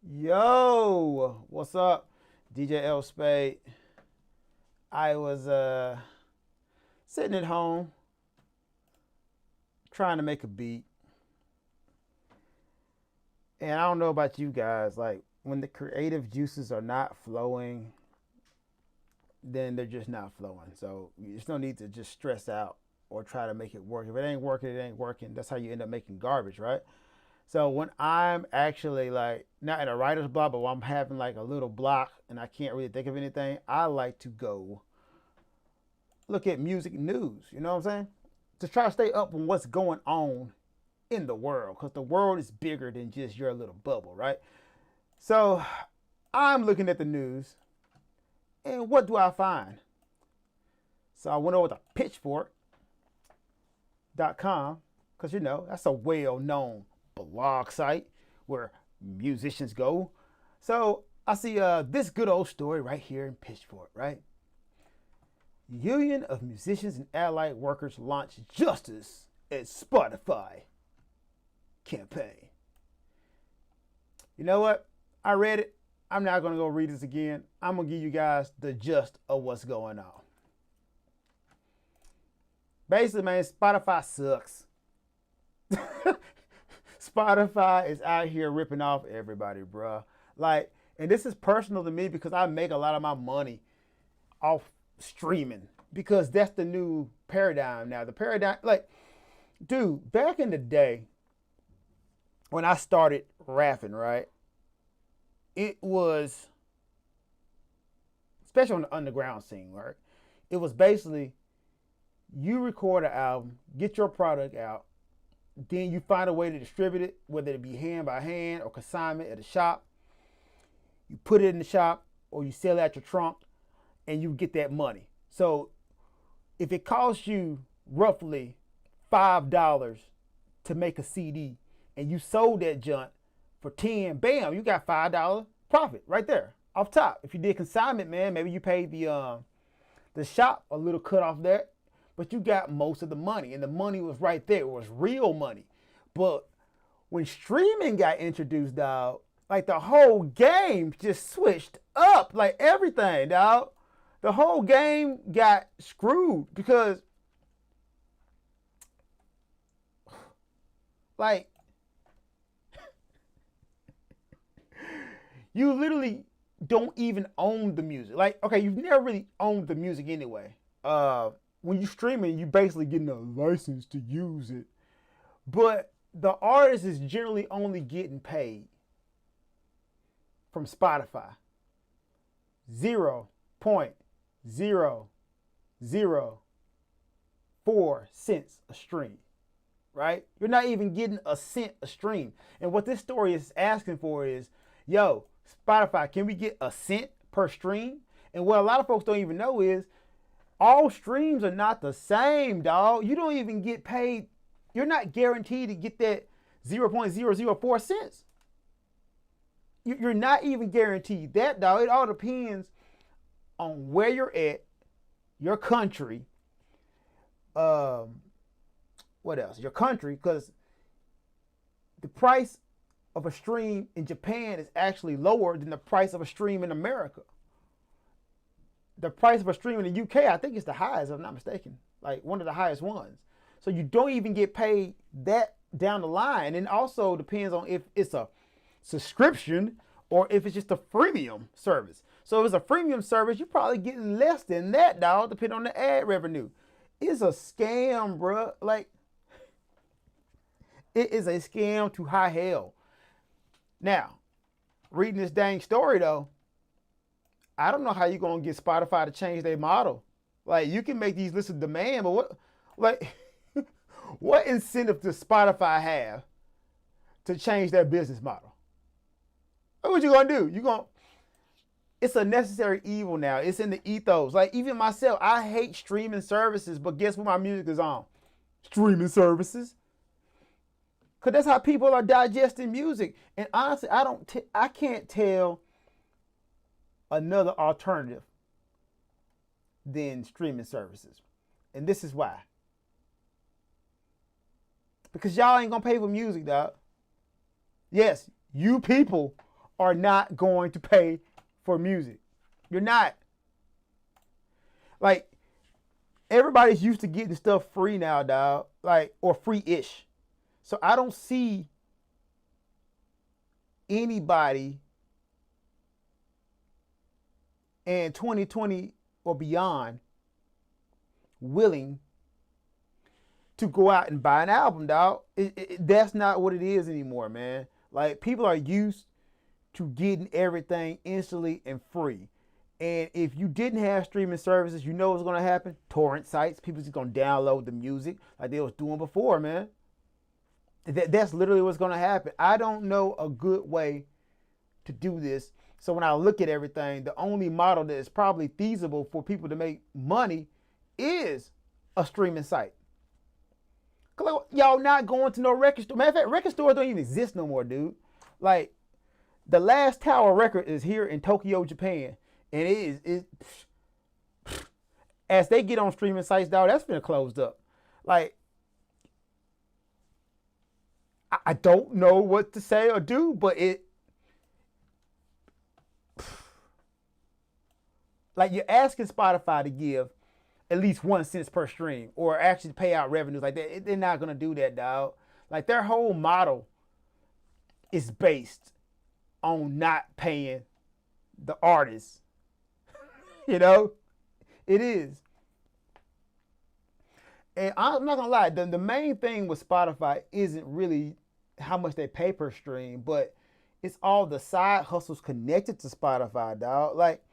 Yo, what's up? DJ L-Spade. I was sitting at home trying to make a beat. And I don't know about you guys, like when the creative juices are not flowing, then they're just not flowing. So there's no need to just stress out or try to make it work. If it ain't working, it ain't working. That's how you end up making garbage, right? So when I'm actually like not in a writer's block, but when I'm having like a little block and I can't really think of anything, I like to go look at music news. You know what I'm saying? To try to stay up on what's going on in the world, because the world is bigger than just your little bubble, right? So I'm looking at the news, and what do I find? So I went over to pitchfork.com, because you know that's a well-known blog site where musicians go. So I see this good old story right here in Pitchfork, right? Union of Musicians and Allied Workers launch justice at Spotify campaign. You know what? I read it. I'm not going to go read this again. I'm going to give you guys the gist of what's going on. Basically, man, Spotify sucks. Spotify is out here ripping off everybody, bruh. Like, and this is personal to me because I make a lot of my money off streaming because that's the new paradigm now. The paradigm, like, dude, back in the day when I started rapping, right? It was, especially on the underground scene, right? It was basically you record an album, get your product out, then you find a way to distribute it, whether it be hand by hand or consignment at a shop. You put it in the shop or you sell it at your trunk and you get that money. So if it costs you roughly $5 to make a CD and you sold that junk for 10, bam, you got $5 profit right there off top. If you did consignment, man, maybe you paid the shop a little cut off there, but you got most of the money, and the money was right there. It was real money. But when streaming got introduced, dog, like the whole game just switched up, like everything, dog. The whole game got screwed because, like, you literally don't even own the music. Like, okay, you've never really owned the music anyway. When you're streaming, you're basically getting a license to use it. But the artist is generally only getting paid from Spotify. 0.004 cents a stream, right? You're not even getting a cent a stream. And what this story is asking for is, yo, Spotify, can we get a cent per stream? And what a lot of folks don't even know is all streams are not the same, dog. You don't even get paid. You're not guaranteed to get that 0.004 cents. You're not even guaranteed that, dog. It all depends on where you're at, your country, what else? Your country, because the price of a stream in Japan is actually lower than the price of a stream in America. The price of a stream in the UK, I think it's the highest, if I'm not mistaken. Like one of the highest ones. So you don't even get paid that down the line. And also depends on if it's a subscription or if it's just a freemium service. So if it's a freemium service, you're probably getting less than that, dog, depending on the ad revenue. It's a scam, bruh. Like, it is a scam to high hell. Now, reading this dang story, though, I don't know how you're going to get Spotify to change their model. Like, you can make these lists of demand, but what incentive does Spotify have to change their business model? What you going to do? It's a necessary evil now. It's in the ethos. Like, even myself, I hate streaming services, but guess what my music is on? Streaming services. Because that's how people are digesting music. And honestly, I can't tell another alternative than streaming services. And this is why. Because y'all ain't gonna pay for music, dog. Yes, you people are not going to pay for music. You're not. Like, everybody's used to getting stuff free now, dog. Like, or free-ish. So I don't see anybody in 2020 or beyond willing to go out and buy an album, dog. That's not what it is anymore, man. Like, people are used to getting everything instantly and free. And if you didn't have streaming services, you know what's going to happen? Torrent sites. People just going to download the music like they was doing before, man. That's literally what's going to happen. I don't know a good way to do this. So when I look at everything, the only model that is probably feasible for people to make money is a streaming site. Cause y'all not going to no record store. Matter of fact, record stores don't even exist no more, dude. Like, the last Tower record is here in Tokyo, Japan. And it is as they get on streaming sites, dog, that's been closed up. Like, I don't know what to say or do, but like, you're asking Spotify to give at least 1 cent per stream or actually pay out revenues like that. They're not going to do that, dog. Like, their whole model is based on not paying the artists. You know, it is. And I'm not gonna lie, the main thing with Spotify isn't really how much they pay per stream, but it's all the side hustles connected to Spotify, dog. Like,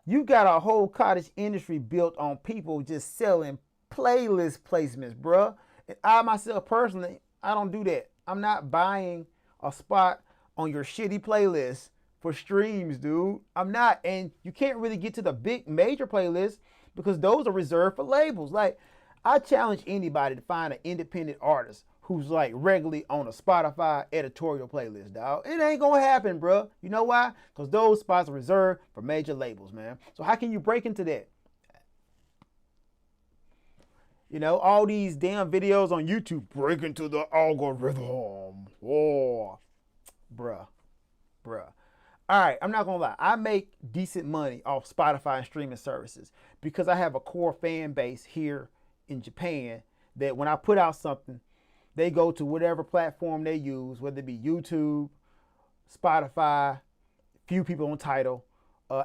you got a whole cottage industry built on people just selling playlist placements, bruh. And I myself personally, I don't do that. I'm not buying a spot on your shitty playlist for streams, dude. I'm not. And you can't really get to the big major playlists because those are reserved for labels. Like, I challenge anybody to find an independent artist who's like regularly on a Spotify editorial playlist, dog. It ain't gonna happen, bro. You know why? Because those spots are reserved for major labels, man. So how can you break into that? You know, all these damn videos on YouTube, break into the algorithm. Oh, bruh. All right, I'm not gonna lie. I make decent money off Spotify and streaming services because I have a core fan base here in Japan that when I put out something, they go to whatever platform they use, whether it be YouTube, Spotify, few people on Tidal,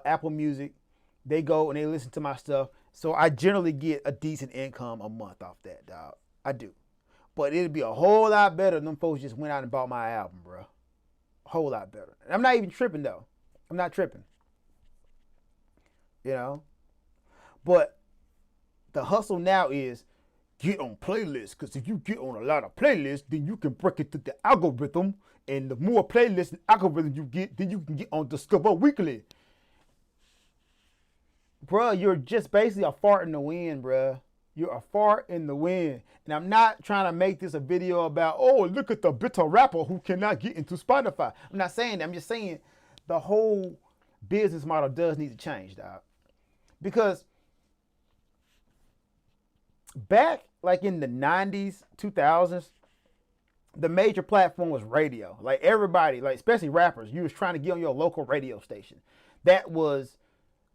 Apple Music. They go and they listen to my stuff. So I generally get a decent income a month off that, dog. I do. But it'd be a whole lot better if them folks just went out and bought my album, bro. A whole lot better. And I'm not even tripping, though. I'm not tripping. You know? But the hustle now is get on playlists. Because if you get on a lot of playlists, then you can break it to the algorithm. And the more playlists and algorithm you get, then you can get on Discover Weekly. Bruh, you're just basically a fart in the wind, bruh. You're a fart in the wind. And I'm not trying to make this a video about, oh, look at the bitter rapper who cannot get into Spotify. I'm not saying that. I'm just saying the whole business model does need to change, dog. Because back like in the 90s, 2000s, the major platform was radio. Like everybody, like especially rappers, you was trying to get on your local radio station. That was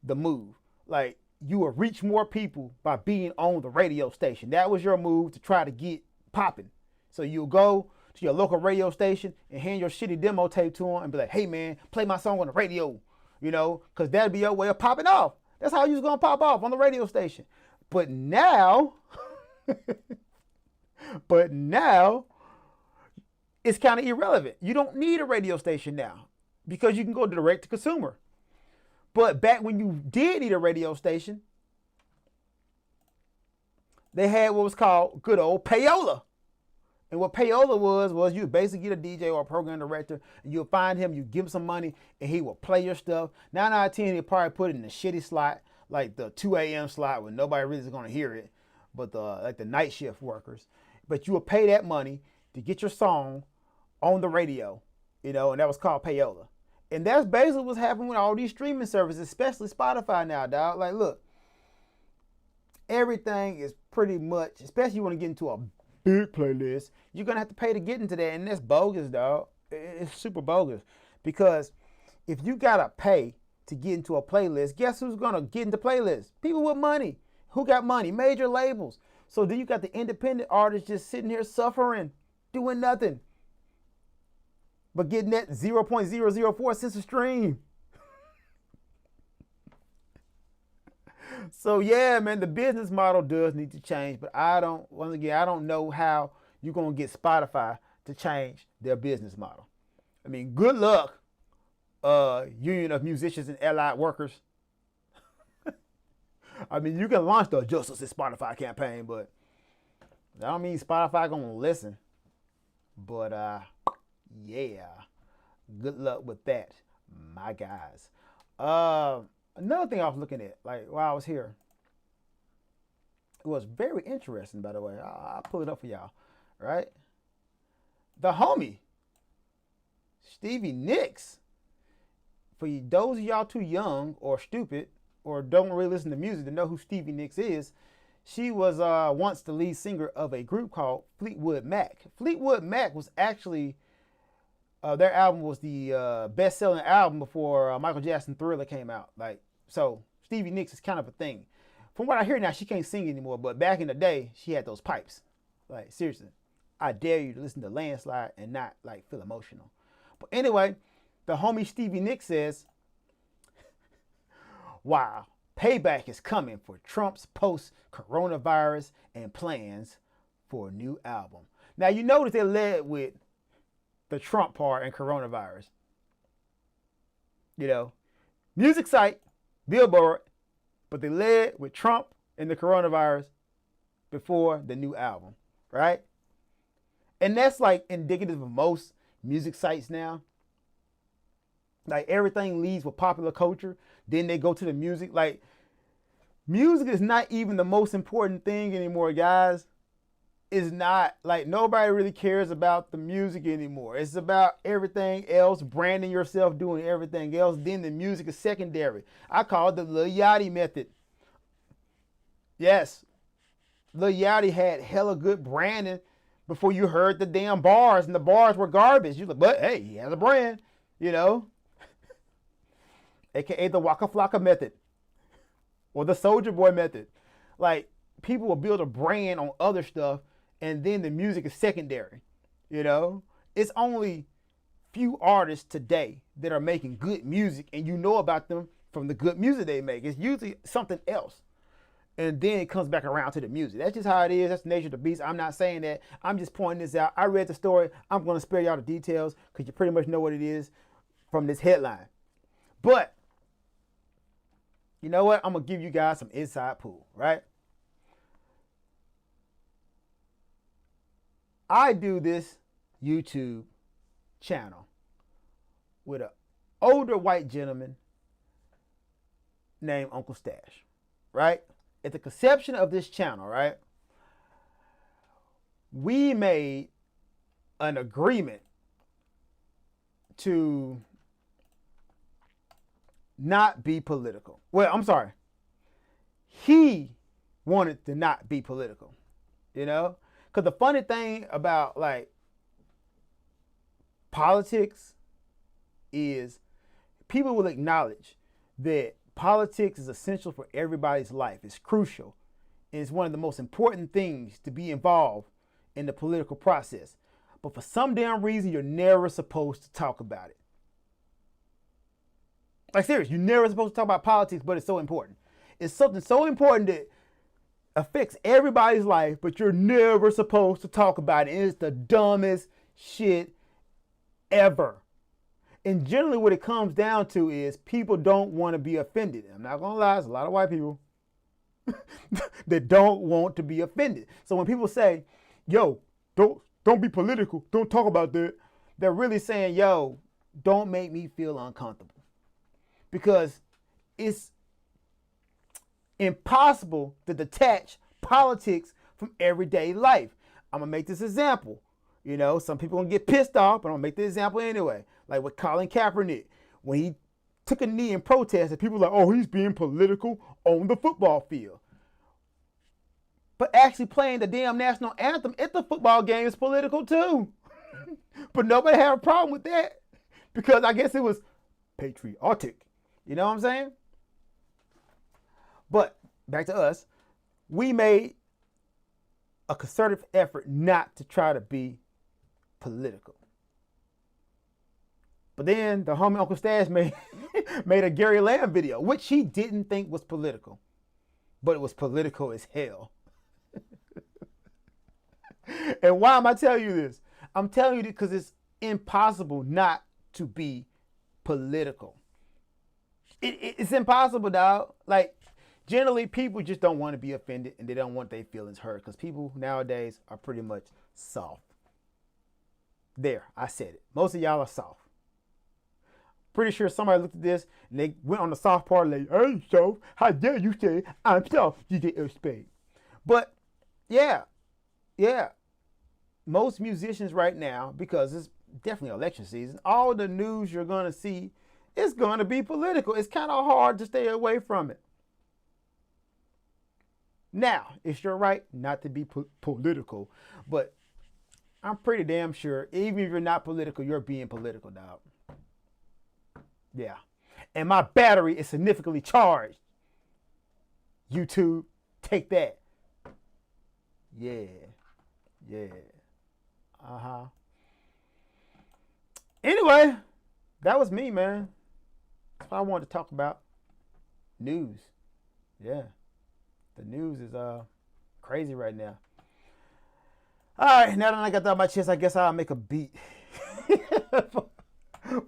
the move. Like, you would reach more people by being on the radio station. That was your move to try to get popping. So you'll go to your local radio station and hand your shitty demo tape to them and be like, hey man, play my song on the radio, you know, because that'd be your way of popping off. That's how you was going to pop off on the radio station. But now, it's kind of irrelevant. You don't need a radio station now because you can go direct to consumer. But back when you did need a radio station, they had what was called good old payola. And what payola was you basically get a DJ or a program director, and you'll find him, you give him some money, and he will play your stuff. 9 out of 10, he'll probably put it in the shitty slot, like the 2 a.m. slot where nobody really is going to hear it, but like the night shift workers. But you will pay that money to get your song on the radio, you know, and that was called payola. And that's basically what's happening with all these streaming services, especially Spotify now, dog. Like, look, everything is pretty much, especially when you get into a big playlist, you're going to have to pay to get into that. And that's bogus, dog. It's super bogus. Because If you gotta pay to get into a playlist, guess who's gonna get into playlists? People with money. Who got money? Major labels. So then you got the independent artists just sitting here suffering, doing nothing, but getting that 0.004 cents a stream. So yeah, man, the business model does need to change, but I don't know how you're gonna get Spotify to change their business model. I mean, good luck, Union of Musicians and Allied Workers. I mean, you can launch the Justice at Spotify campaign, but that don't mean Spotify gonna listen. But yeah, good luck with that, my guys. Another thing I was looking at, like while I was here, it was very interesting, by the way. I'll pull it up for y'all, right? The homie, Stevie Nicks. For those of y'all too young or stupid or don't really listen to music to know who Stevie Nicks is, she was once the lead singer of a group called Fleetwood Mac. Fleetwood Mac was actually, their album was the best-selling album before Michael Jackson Thriller came out. Like, so Stevie Nicks is kind of a thing. From what I hear now, she can't sing anymore, but back in the day, she had those pipes. Like, seriously, I dare you to listen to Landslide and not, like, feel emotional. But anyway, the homie Stevie Nicks says, wow, payback is coming for Trump's post-coronavirus and plans for a new album. Now, you notice they led with the Trump part and coronavirus. You know, music site, Billboard, but they led with Trump and the coronavirus before the new album, right? And that's like indicative of most music sites now. Like everything leads with popular culture, then they go to the music. Like music is not even the most important thing anymore, guys. It's not. Like nobody really cares about the music anymore. It's about everything else, branding yourself, doing everything else. Then the music is secondary. I call it the Lil Yachty method. Yes, Lil Yachty had hella good branding before you heard the damn bars, and the bars were garbage. You're like, but hey, he has a brand, you know. AKA the Waka Flocka method or the Soulja Boy method. Like people will build a brand on other stuff and then the music is secondary, you know. It's only few artists today that are making good music and you know about them from the good music they make. It's usually something else. And then it comes back around to the music. That's just how it is. That's the nature of the beast. I'm not saying that. I'm just pointing this out. I read the story. I'm going to spare y'all the details because you pretty much know what it is from this headline. But you know what? I'm going to give you guys some inside pool, right? I do this YouTube channel with an older white gentleman named Uncle Stash, right? At the conception of this channel, right? We made an agreement to not be political. Well, I'm sorry. He wanted to not be political, you know? Because the funny thing about like politics is people will acknowledge that politics is essential for everybody's life. It's crucial. And it's one of the most important things to be involved in the political process. But for some damn reason, you're never supposed to talk about it. Like serious, you're never supposed to talk about politics, but it's so important. It's something so important that affects everybody's life, but you're never supposed to talk about it. And it's the dumbest shit ever. And generally what it comes down to is people don't want to be offended. I'm not going to lie, there's a lot of white people that don't want to be offended. So when people say, yo, don't be political, don't talk about that, they're really saying, yo, don't make me feel uncomfortable. Because it's impossible to detach politics from everyday life. I'm going to make this example. You know, some people are going to get pissed off, but I'm going to make the example anyway. Like with Colin Kaepernick, when he took a knee in protest, and people were like, oh, he's being political on the football field. But actually playing the damn national anthem at the football game is political too. But nobody had a problem with that because I guess it was patriotic. You know what I'm saying? But back to us. We made a concerted effort not to try to be political. But then the homie Uncle Stash made a Gary Lamb video, which he didn't think was political. But it was political as hell. And why am I telling you this? I'm telling you this because it's impossible not to be political. It's impossible, dog. Like, generally, people just don't want to be offended and they don't want their feelings hurt because people nowadays are pretty much soft. There, I said it. Most of y'all are soft. Pretty sure somebody looked at this and they went on the soft part like, I ain't soft. How dare you say I'm soft, DJ L-Spade. But, yeah. Most musicians right now, because it's definitely election season, all the news you're going to see is going to be political. It's kind of hard to stay away from it. Now, it's your right not to be political, but I'm pretty damn sure, even if you're not political, you're being political, dog. Yeah. And my battery is significantly charged. YouTube, take that. Yeah. Anyway, that was me, man. That's what I wanted to talk about. News. Yeah. The news is crazy right now. All right, now that I got that off my chest, I guess I'll make a beat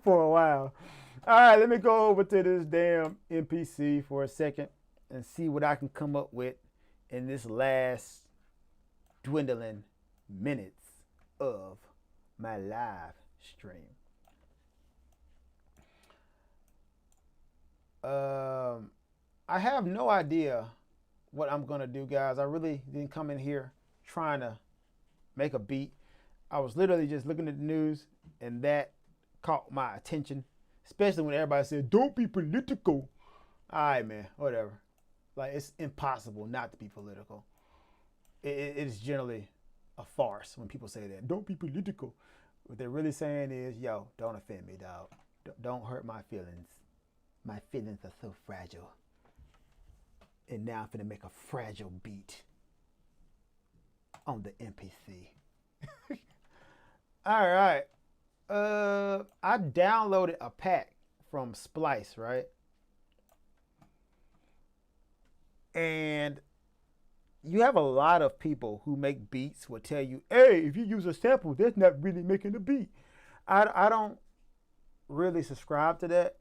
for a while. All right, let me go over to this damn NPC for a second and see what I can come up with in this last dwindling minutes of my live stream. I have no idea what I'm gonna do, guys. I really didn't come in here trying to make a beat. I was literally just looking at the news and that caught my attention, especially when everybody said, don't be political. All right, man, whatever. Like, it's impossible not to be political. It is generally a farce when people say that. Don't be political. What they're really saying is, yo, don't offend me, dog. Don't hurt my feelings. My feelings are so fragile. And now I'm finna make a fragile beat on the NPC. All right. I downloaded a pack from Splice, right? And you have a lot of people who make beats will tell you, hey, if you use a sample, that's not really making a beat. I don't really subscribe to that.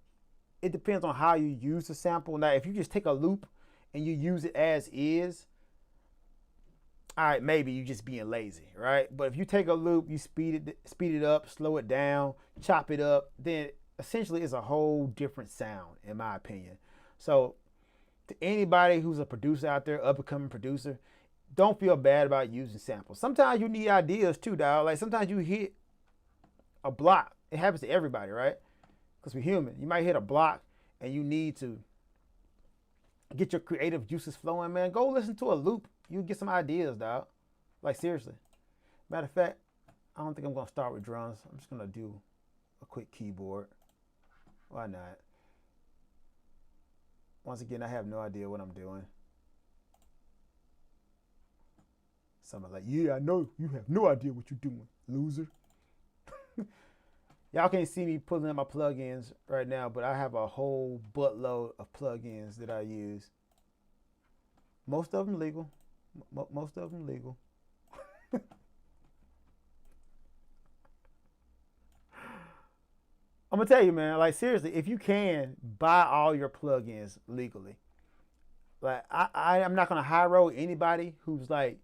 It depends on how you use the sample. Now, if you just take a loop and you use it as is, all right, maybe you just being lazy, right? But if you take a loop, you speed it up, slow it down, chop it up, then essentially it's a whole different sound, in my opinion. So to anybody who's a producer out there, up-and-coming producer, don't feel bad about using samples. Sometimes you need ideas too, dog. Like sometimes you hit a block. It happens to everybody, right? Because we're human. You might hit a block and you need to get your creative juices flowing, man. Go listen to a loop. You get some ideas, dog. Like, seriously. Matter of fact, I don't think I'm going to start with drums. I'm just going to do a quick keyboard. Why not? Once again, I have no idea what I'm doing. Somebody like, yeah, I know you have no idea what you're doing, loser. Y'all can't see me pulling in my plugins right now, but I have a whole buttload of plugins that I use. Most of them legal. Most of them legal. I'm gonna tell you, man, like seriously, if you can, buy all your plugins legally. Like I'm not gonna high road anybody who's like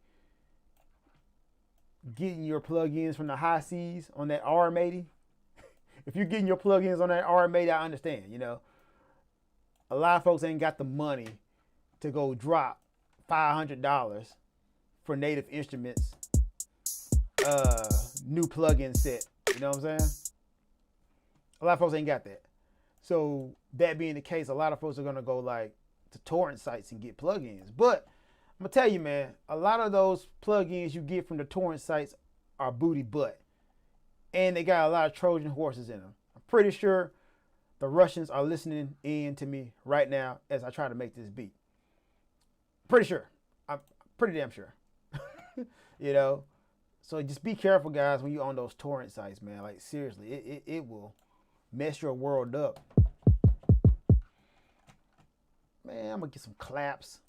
getting your plugins from the high seas on that RM80. If you're getting your plugins on that RM80, I understand, you know. A lot of folks ain't got the money to go drop $500 for Native Instruments new plugin set. You know what I'm saying? A lot of folks ain't got that. So that being the case, a lot of folks are gonna go like to torrent sites and get plugins. But I'm gonna tell you, man, a lot of those plugins you get from the torrent sites are booty butt. And they got a lot of Trojan horses in them. I'm pretty sure the Russians are listening in to me right now as I try to make this beat. Pretty sure. I'm pretty damn sure. You know? So just be careful, guys, when you're on those torrent sites, man. Like, seriously, it will mess your world up. Man, I'm going to get some claps.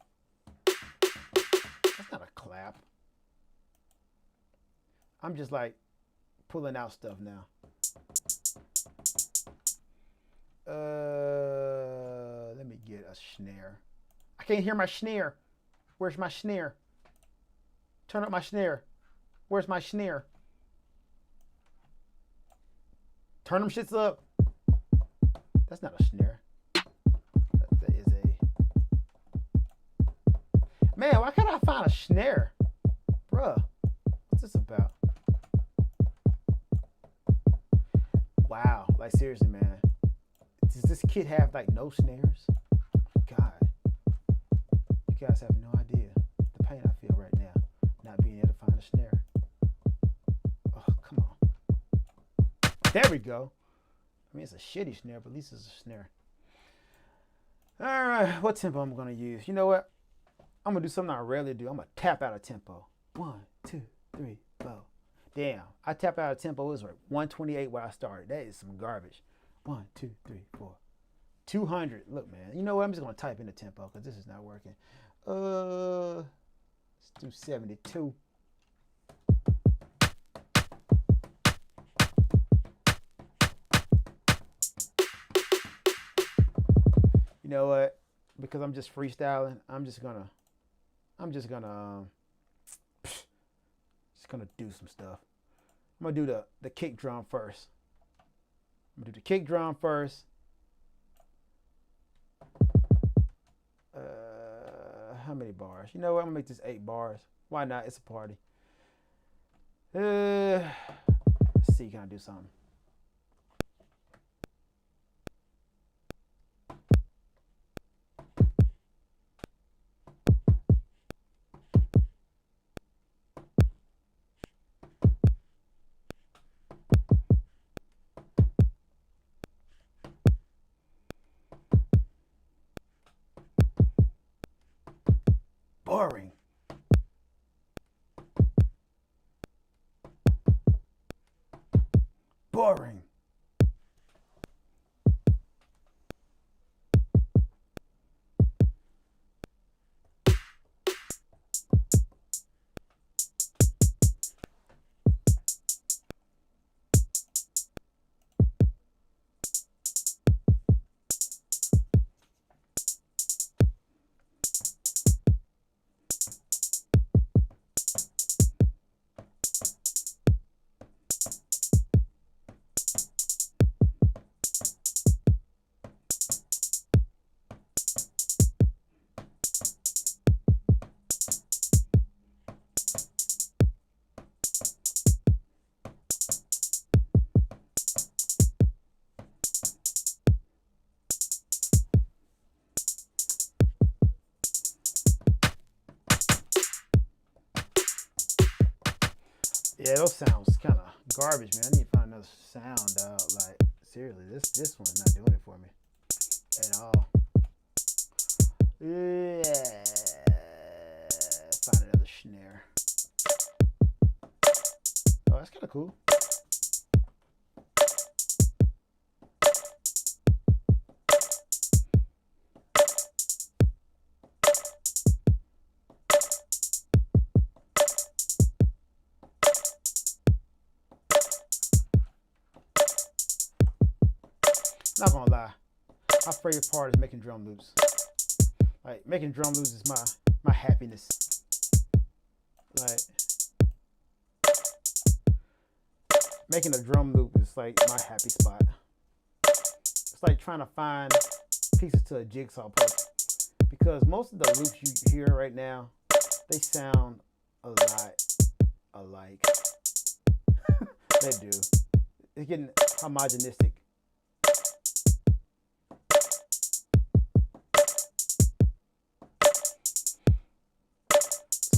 That's not a clap. I'm just, like, pulling out stuff now. Let me get a snare. I can't hear my snare. Where's my snare? Turn up my snare. Where's my snare? Turn them shits up. That's not a snare. That is a... Man, why can't I find a snare? Bruh, what's this about? Wow, like seriously, man. Does this kid have like no snares? God, you guys have no idea the pain I feel right now, not being able to find a snare. Oh, come on. There we go. I mean, it's a shitty snare, but at least it's a snare. All right, what tempo I'm gonna use? You know what? I'm gonna do something I rarely do. I'm gonna tap out of tempo. 1, 2, 3, 4. Damn, I tapped out of tempo. It was like 128 where I started. That is some garbage. 1, 2, 3, 4. 200. Look, man. You know what? I'm just gonna type in the tempo because this is not working. Let's do 72. You know what? Because I'm just freestyling, I'm just gonna do some stuff. I'm gonna do the kick drum first. I'm gonna do the kick drum first. How many bars? You know what? I'm gonna make this 8 bars. Why not? It's a party. Let's see, can I do something? Boring. Boring. Yeah, those sounds kind of garbage, man. I need to find another sound out. Like, seriously, this one's not doing it for me at all. Yeah, find another snare. Oh, that's kind of cool. Not gonna lie, my favorite part is making drum loops. Like, making drum loops is my happiness. Like, making a drum loop is like my happy spot. It's like trying to find pieces to a jigsaw puzzle, because most of the loops you hear right now, they sound a lot alike. They do. It's getting homogenistic.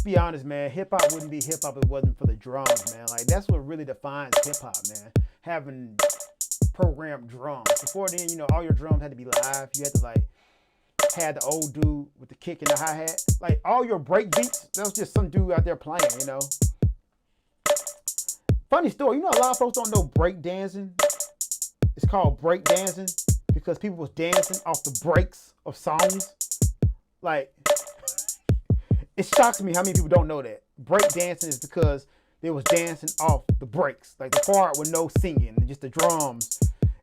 Be honest, man, hip-hop wouldn't be hip-hop if it wasn't for the drums, man. Like, that's what really defines hip-hop, man. Having programmed drums. Before then, you know, all your drums had to be live. You had to like have the old dude with the kick and the hi-hat. Like all your break beats, that was just some dude out there playing, you know. Funny story, you know, a lot of folks don't know break dancing. It's called break dancing because people was dancing off the breaks of songs. Like, it shocks me how many people don't know that. Break dancing is because they was dancing off the breaks, like the part with no singing, just the drums,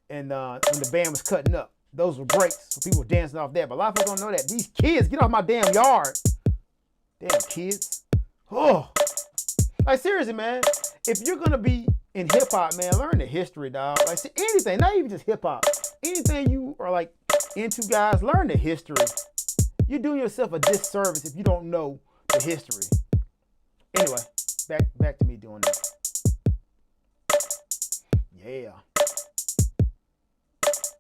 and when the band was cutting up, those were breaks, so people were dancing off that. But a lot of folks don't know that. These kids, get off my damn yard. Damn kids. Oh, like seriously, man. If you're gonna be in hip hop, man, learn the history, dog. Like see, anything, not even just hip hop. Anything you are like into, guys, learn the history. You're doing yourself a disservice if you don't know the history. Anyway, back to me doing that. Yeah.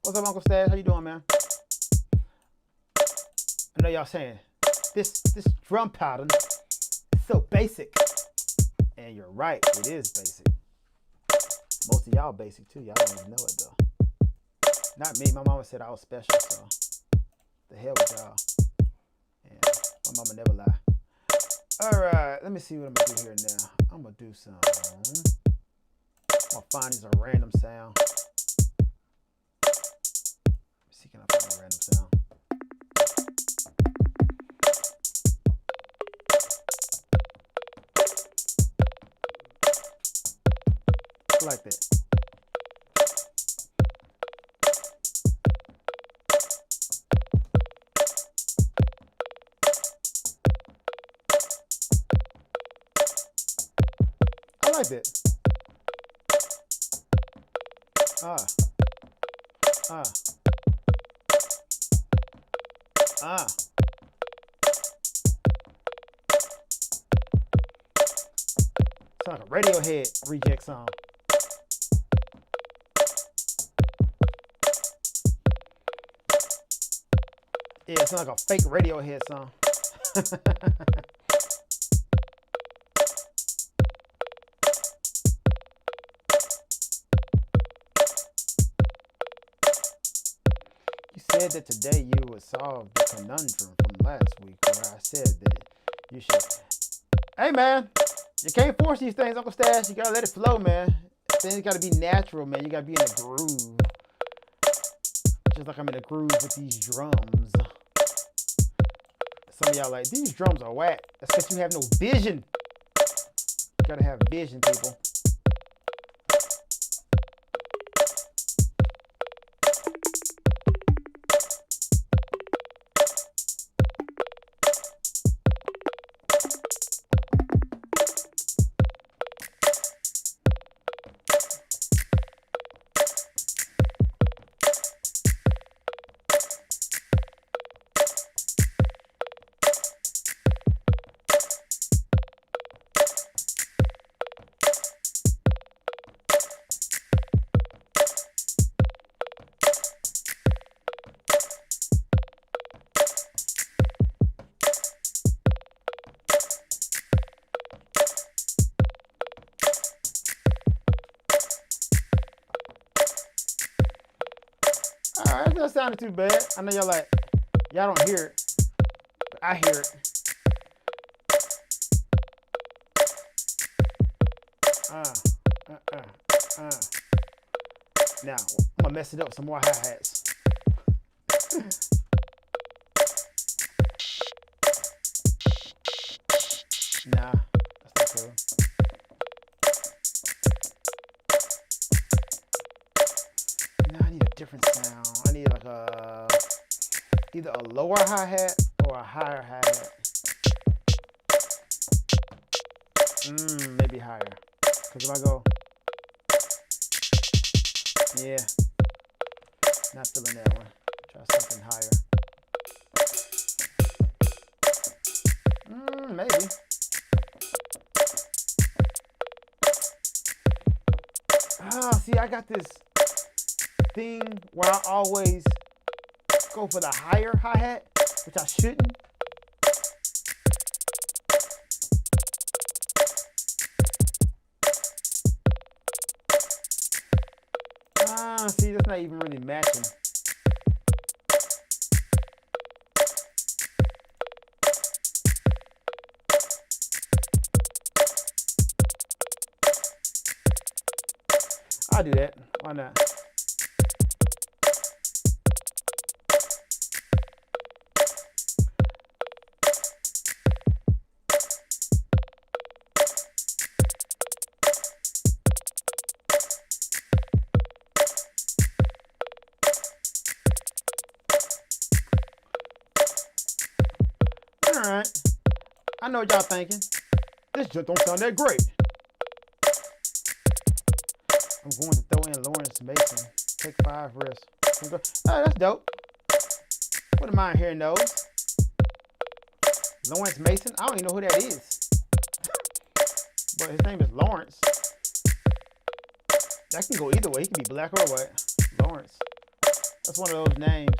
What's up, Uncle Stash? How you doing, man? I know y'all saying this drum pattern is so basic. And you're right, it is basic. Most of y'all basic too. Y'all don't even know it though. Not me. My mama said I was special, so the hell with y'all. And my mama never lie. Alright, let me see what I'm gonna do here now. I'm gonna do some. I'm gonna find these a random sound. Let me see, can I find a random sound? Like that. I like that. It's like a Radiohead reject song. Yeah, it's like a fake Radiohead song. You said that today you would solve the conundrum from last week where I said that you should. Hey, man, you can't force these things, Uncle Stash. You gotta let it flow, man. Things gotta be natural, man. You gotta be in the groove. Just like I'm in a groove with these drums. Some of y'all like, these drums are whack. That's because you have no vision. You gotta have vision, people. Alright, that sounded too bad. I know y'all like, y'all don't hear it, but I hear it. Now, I'm gonna mess it up with some more hi-hats. Nah, that's not cool. No, I need a different sound. I need like a either a lower hi-hat or a higher hi-hat. Maybe higher. Cause if I go, yeah, not feeling that one. Try something higher. Maybe. See, I got this thing where I always go for the higher hi-hat, which I shouldn't. See, that's not even really matching. I'll do that. Why not? Alright. I know what y'all thinking. This just don't sound that great. I'm going to throw in Lawrence Mason. Take 5 risks. Oh, that's dope. What am I hearing those? Lawrence Mason? I don't even know who that is. But his name is Lawrence. That can go either way. He can be black or white. Lawrence. That's one of those names.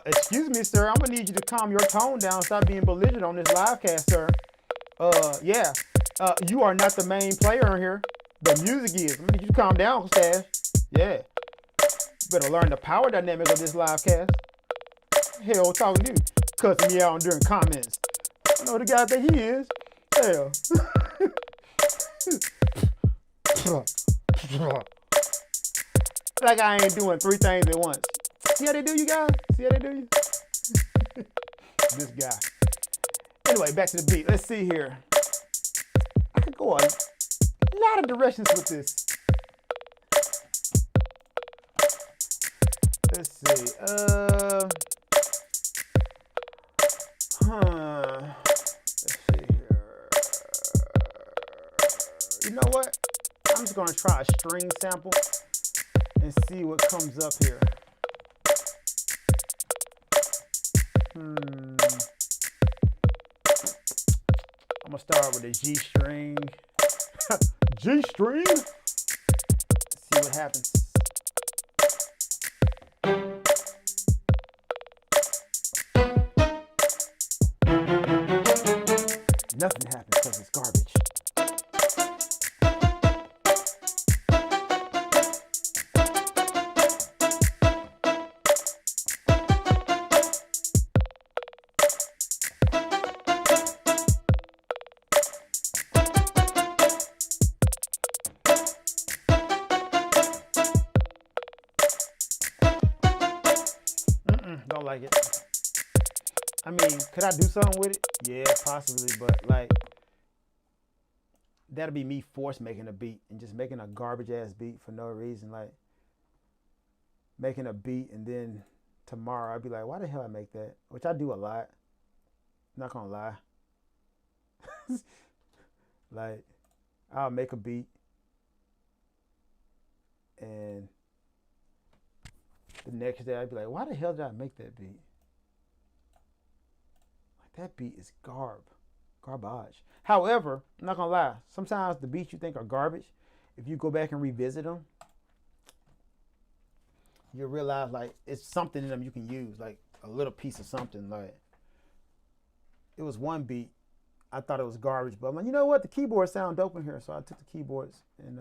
Excuse me, sir. I'm gonna need you to calm your tone down. Stop being belligerent on this live cast, sir. Yeah. You are not the main player in here. The music is. I'm gonna need you to calm down, Stash. Yeah. Better learn the power dynamic of this live cast. Hell, talking to you, cussing me out during comments. I know the guy that he is. Hell. Like I ain't doing 3 things at once. See how they do you guys? See how they do you? This guy. Anyway, back to the beat. Let's see here. I could go a lot of directions with this. Let's see. Let's see here. You know what? I'm just gonna try a string sample and see what comes up here. I'm gonna start with a G string. G string. Let's see what happens. Nothing happens because it's garbage. Don't like it. I mean, could I do something with it? Yeah, possibly, but like, that'll be me force making a beat and just making a garbage ass beat for no reason. Like, making a beat and then tomorrow I'd be like, why the hell I make that? Which I do a lot. Not gonna lie. Like, I'll make a beat and the next day I'd be like, why the hell did I make that beat? Like, that beat is garbage. However, I'm not gonna lie, sometimes the beats you think are garbage, if you go back and revisit them, you'll realize like it's something in them you can use, like a little piece of something. Like, it was one beat, I thought it was garbage, but I'm like, you know what, the keyboards sound dope in here, so I took the keyboards and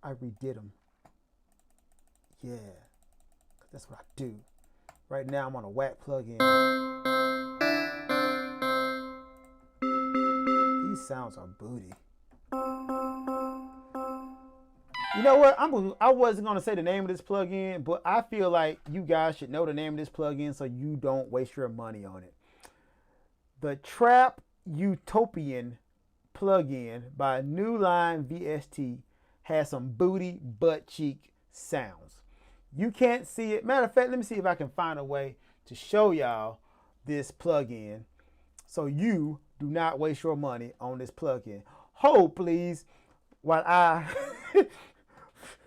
I redid them. Yeah. That's what I do. Right now I'm on a whack plugin. These sounds are booty. You know what? I wasn't gonna say the name of this plugin, but I feel like you guys should know the name of this plugin so you don't waste your money on it. The Trap Utopian plugin by New Line VST has some booty butt cheek sounds. You can't see it. Matter of fact, let me see if I can find a way to show y'all this plugin so you do not waste your money on this plugin. Hold, please, while I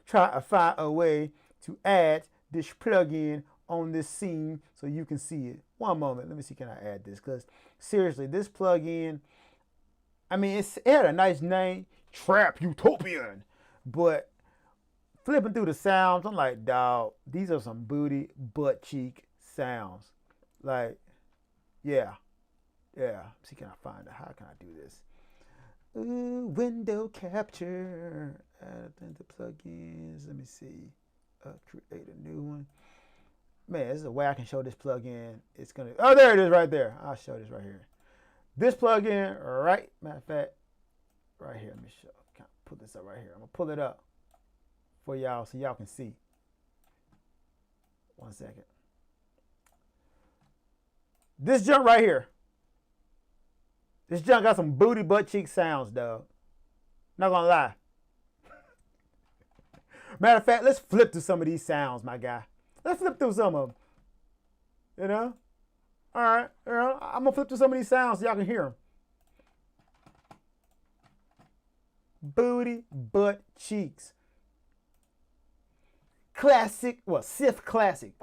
try to find a way to add this plugin on this scene so you can see it. One moment. Let me see, can I add this? Because seriously, this plugin, I mean, it had a nice name, Trap Utopian, but Flipping through the sounds, I'm like, dog, these are some booty butt cheek sounds. Like, yeah. See, can I find it? How can I do this? Ooh, window capture. Add the plugins. Let me see. Create a new one. Man, this is a way I can show this plugin. It's gonna. Oh, there it is, right there. I'll show this right here. This plugin, right? Matter of fact, right here. Let me show. Can I put this up right here? I'm gonna pull it up for y'all so y'all can see. 1 second. This junk right here. This junk got some booty butt cheek sounds, dog. Not gonna lie. Matter of fact, let's flip through some of these sounds, my guy. Let's flip through some of them. You know? All right. You know, I'm gonna flip through some of these sounds so y'all can hear them. Booty butt cheeks. Classic, well, Sith classic.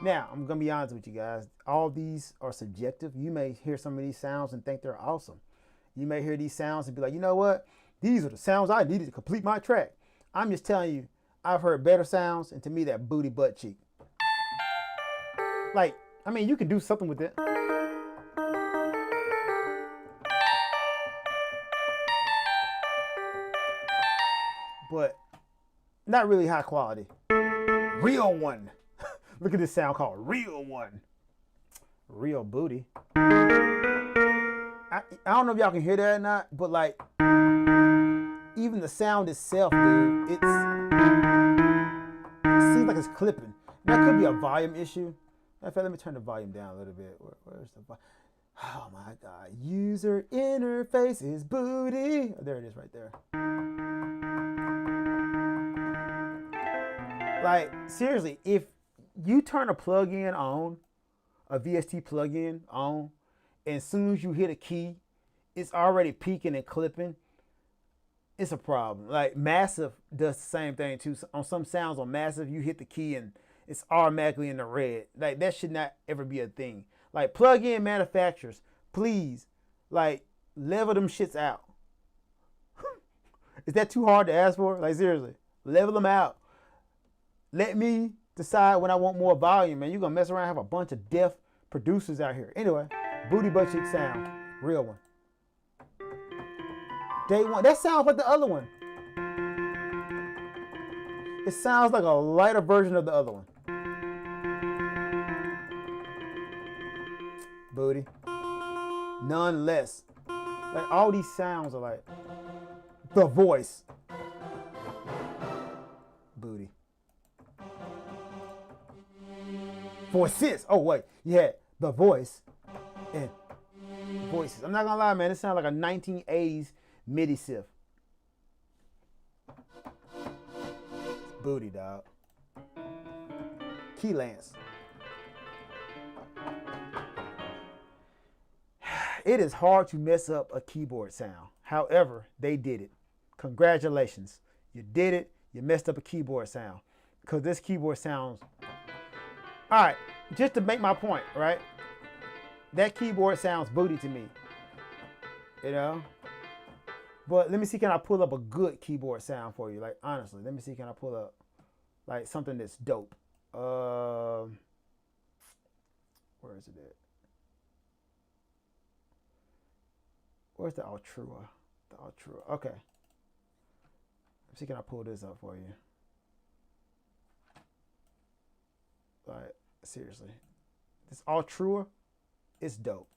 Now, I'm going to be honest with you guys. All these are subjective. You may hear some of these sounds and think they're awesome. You may hear these sounds and be like, you know what? These are the sounds I needed to complete my track. I'm just telling you, I've heard better sounds, and to me, that booty butt cheek. Like, I mean, you can do something with it. But not really high quality. Real one. Look at this sound called Real One. Real booty. I don't know if y'all can hear that or not, but like, even the sound itself, dude, it seems like it's clipping. That could be a volume issue. In fact, let me turn the volume down a little bit. Where's the volume? Oh my God. User interface is booty. Oh, there it is right there. Like, seriously, if you turn a plugin on, a VST plugin on, and as soon as you hit a key, it's already peaking and clipping, it's a problem. Like, Massive does the same thing too. On some sounds on Massive, you hit the key and it's automatically in the red. Like, that should not ever be a thing. Like, plugin manufacturers, please, like, level them shits out. Is that too hard to ask for? Like, seriously, level them out. Let me decide when I want more volume, man. You're going to mess around and have a bunch of deaf producers out here. Anyway, booty butt cheek sound. Real one. Day one. That sounds like the other one. It sounds like a lighter version of the other one. Booty. None less. Like, all these sounds are like the voice. Booty. Voices. Oh, wait. Yeah, the voice and voices. I'm not going to lie, man. It sounds like a 1980s MIDI Sith. Booty, dog. Key Lance. It is hard to mess up a keyboard sound. However, they did it. Congratulations. You did it. You messed up a keyboard sound. Because this keyboard sounds... All right, just to make my point, right? That keyboard sounds booty to me, you know? But let me see, can I pull up a good keyboard sound for you? Like, honestly, let me see, can I pull up, like, something that's dope? Where is it at? Where's the Ultra? The Ultra, okay. Let me see, can I pull this up for you? Like, seriously, this Ultra is dope,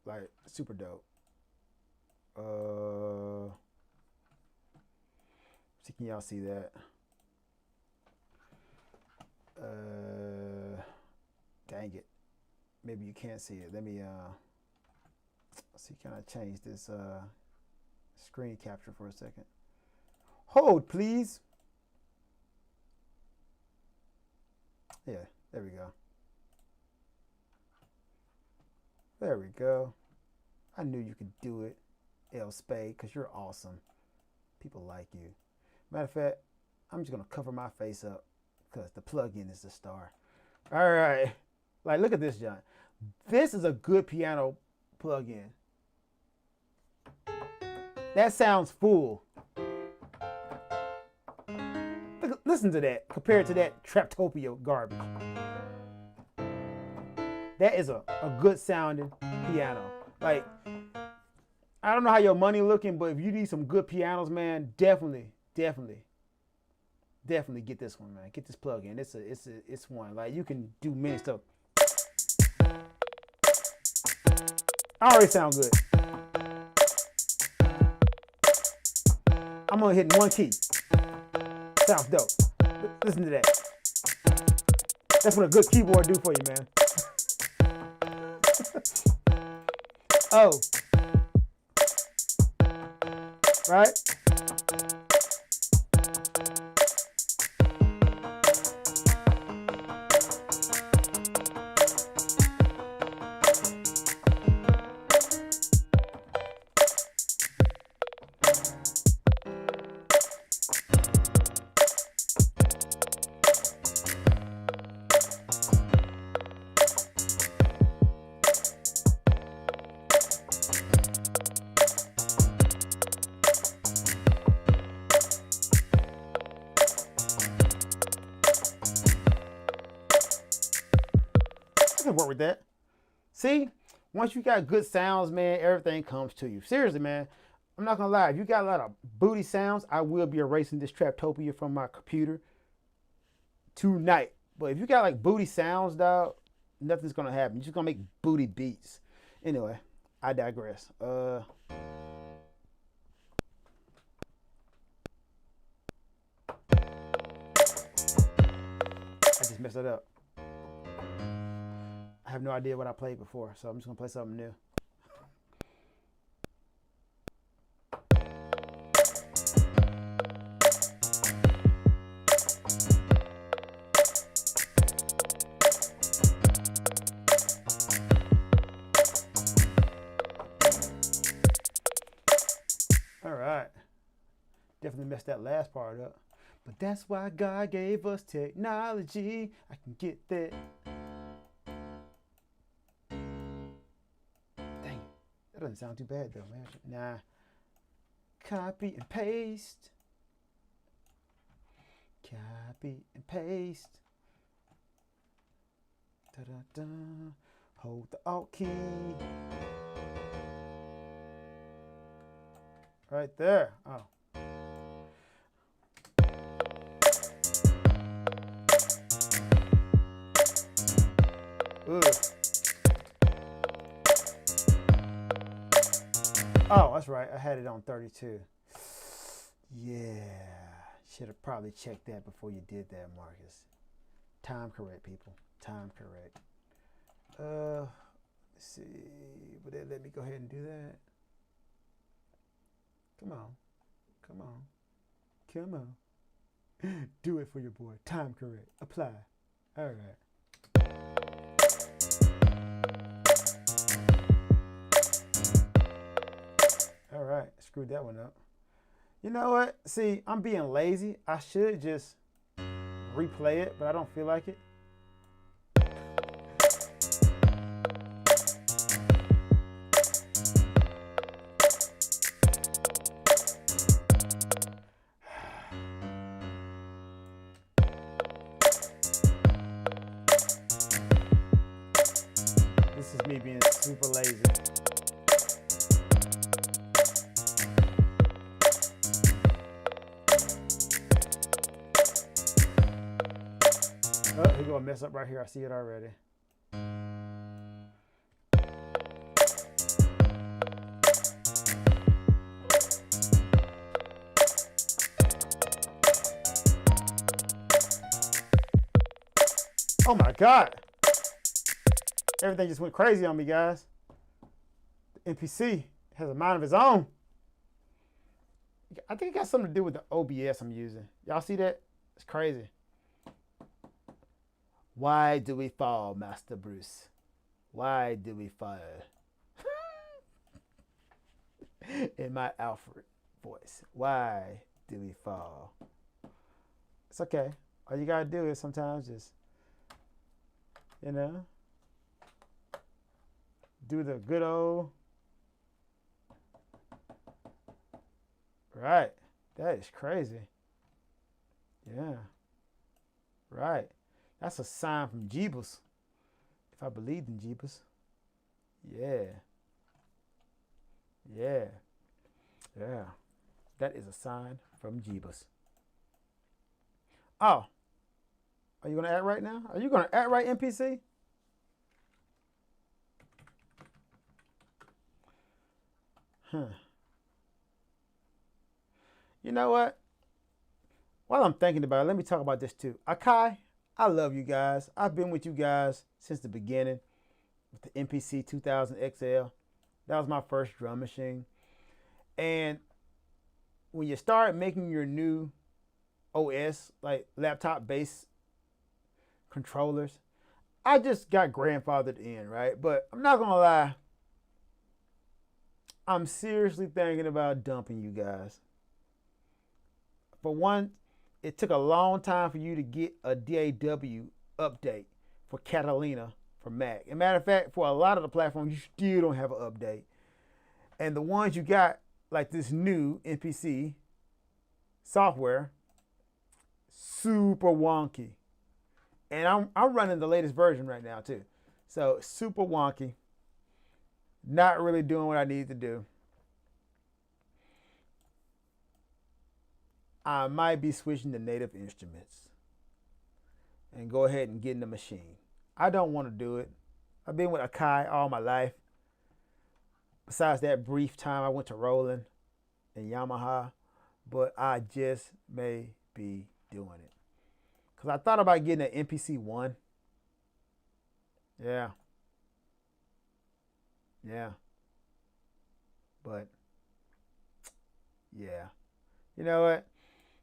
like super dope. See, can y'all see that? Dang it, maybe you can't see it. Let me see. Can I change this screen capture for a second? Hold, please. Yeah. There we go. There we go. I knew you could do it, L-Spade, because you're awesome. People like you. Matter of fact, I'm just going to cover my face up because the plugin is the star. All right. Like, look at this, John. This is a good piano plugin. That sounds full. Listen to that compared to that Traptopia garbage. That is a good sounding piano. Like, I don't know how your money looking, but if you need some good pianos, man, definitely get this one, man. Get this plug in. It's one. Like, you can do many stuff. I already sound good. I'm gonna hit one key. Sounds dope. Listen to that. That's what a good keyboard do for you, man. Oh. Right? I can work with that. See, once you got good sounds, man, everything comes to you. Seriously, man. I'm not gonna lie. If you got a lot of booty sounds, I will be erasing this Traptopia from my computer tonight. But if you got like booty sounds, dog, nothing's gonna happen. You're just gonna make booty beats. Anyway, I digress. I just messed it up. I have no idea what I played before, so I'm just gonna play something new. All right. Definitely messed that last part up. But that's why God gave us technology. I can get that. Dang, that doesn't sound too bad though, man. Nah. Copy and paste. Copy and paste. Da-da-da. Hold the Alt key. Right there. Oh. Ugh. Oh, that's right. I had it on 32. Yeah. Should have probably checked that before you did that, Marcus. Time correct, people. Time correct. Let's see. Would they let me go ahead and do that? Come on. Come on. Come on. Do it for your boy. Time correct. Apply. All right. All right. Screwed that one up. You know what? See, I'm being lazy. I should just replay it, but I don't feel like it. This is me being super lazy. Oh, he's gonna mess up right here. I see it already. Oh my God. Everything just went crazy on me, guys. The NPC has a mind of its own. I think it got something to do with the OBS I'm using. Y'all see that? It's crazy. Why do we fall, Master Bruce? Why do we fall? In my Alfred voice. Why do we fall? It's okay. All you gotta do is sometimes just, you know, do the good old. Right. That is crazy. Yeah. Right. That's a sign from Jeebus. If I believed in Jeebus. Yeah. Yeah. Yeah. That is a sign from Jeebus. Oh. Are you going to act right now? Are you going to act right, NPC? Huh. You know what? While I'm thinking about it, let me talk about this too. Akai, I love you guys. I've been with you guys since the beginning with the MPC 2000 XL. That was my first drum machine. And when you start making your new OS, like laptop-based controllers, I just got grandfathered in, right? But I'm not going to lie. I'm seriously thinking about dumping you guys. For one, it took a long time for you to get a DAW update for Catalina for Mac. As a matter of fact, for a lot of the platforms, you still don't have an update. And the ones you got, like this new MPC software, super wonky. And I'm running the latest version right now too. So super wonky. Not really doing what I need to do. I might be switching to Native Instruments and go ahead and get in the machine. I don't want to do it. I've been with Akai all my life. Besides that brief time I went to Roland and Yamaha, but I just may be doing it. Because I thought about getting an MPC 1. Yeah. Yeah. But, yeah. You know what?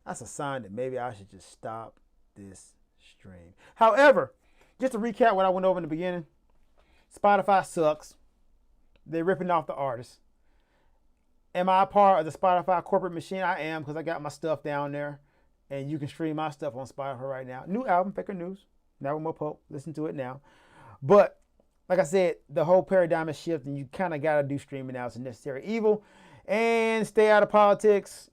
That's a sign that maybe I should just stop this stream. However, just to recap what I went over in the beginning, Spotify sucks. They're ripping off the artists. Am I a part of the Spotify corporate machine? I am, because I got my stuff down there. And you can stream my stuff on Spotify right now. New album, Faker News. Never More Pope. Listen to it now. But, like I said, the whole paradigm is shifting. You kind of got to do streaming now. It's a necessary evil. And stay out of politics.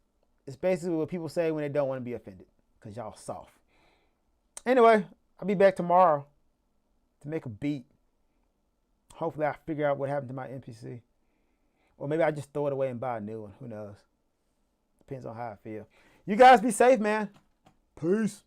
It's basically what people say when they don't want to be offended. Because y'all soft. Anyway, I'll be back tomorrow to make a beat. Hopefully I figure out what happened to my MPC. Or maybe I just throw it away and buy a new one. Who knows? Depends on how I feel. You guys be safe, man. Peace.